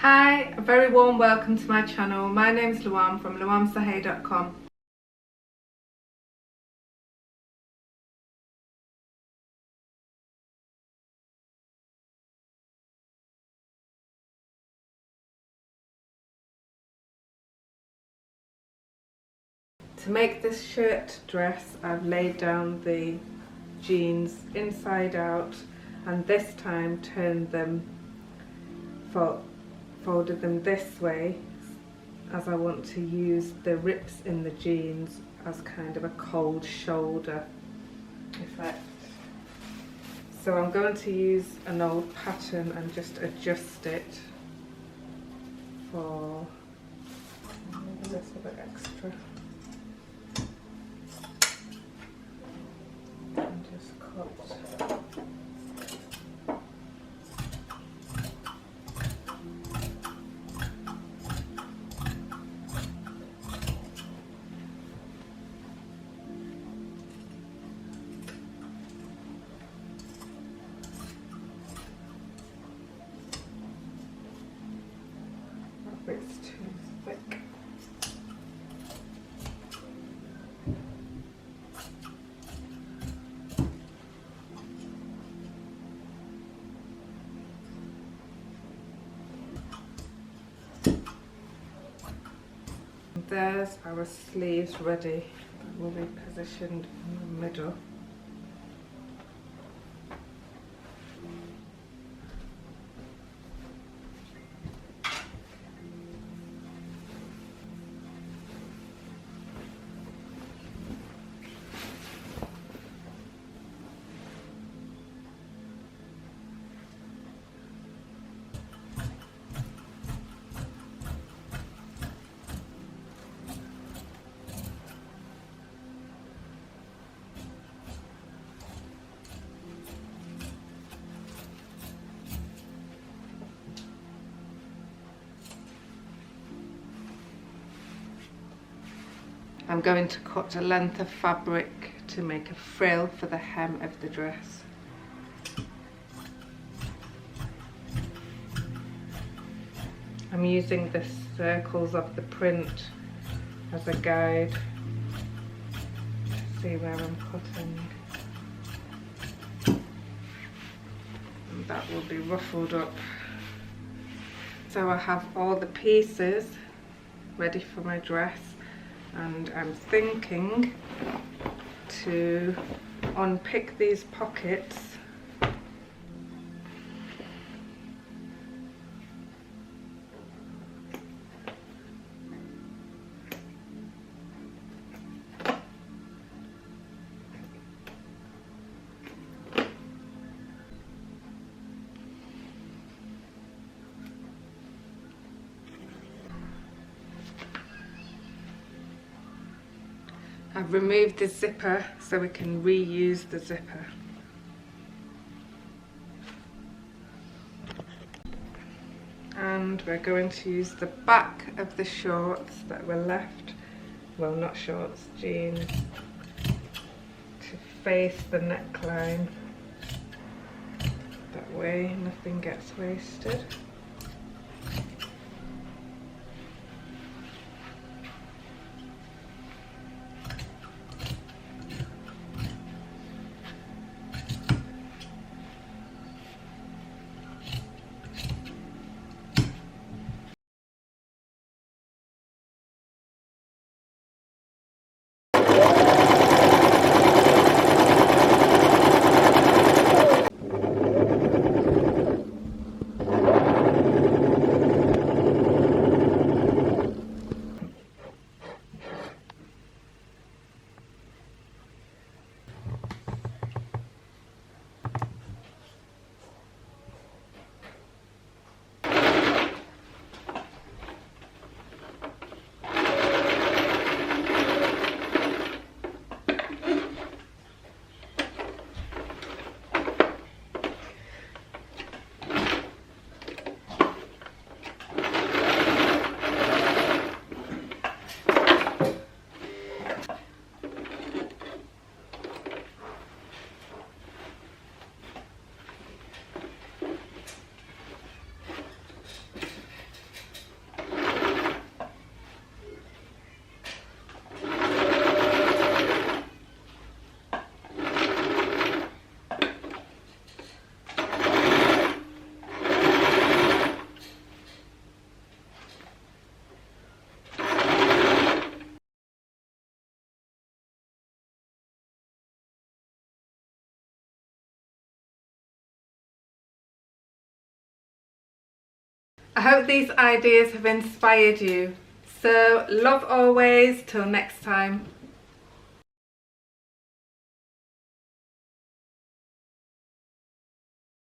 Hi, a very warm welcome to my channel. My name is Luam from LuamSahay.com. To make this shirt dress, I've laid down the jeans inside out and this time turned them, folded them this way, as I want to use the rips in the jeans as kind of a cold shoulder effect. So I'm going to use an old pattern and just adjust it for a little bit extra. And just cut. It's too thick. There's our sleeves ready. That will be positioned in the middle. I'm going to cut a length of fabric to make a frill for the hem of the dress. I'm using the circles of the print as a guide to see where I'm cutting. And that will be ruffled up. So I have all the pieces ready for my dress. And I'm thinking to unpick these pockets I've removed the zipper so we can reuse the zipper. And we're going to use the back of the shorts that were left, well, not shorts, jeans, to face the neckline. That way nothing gets wasted. I hope these ideas have inspired you. So love always, till next time.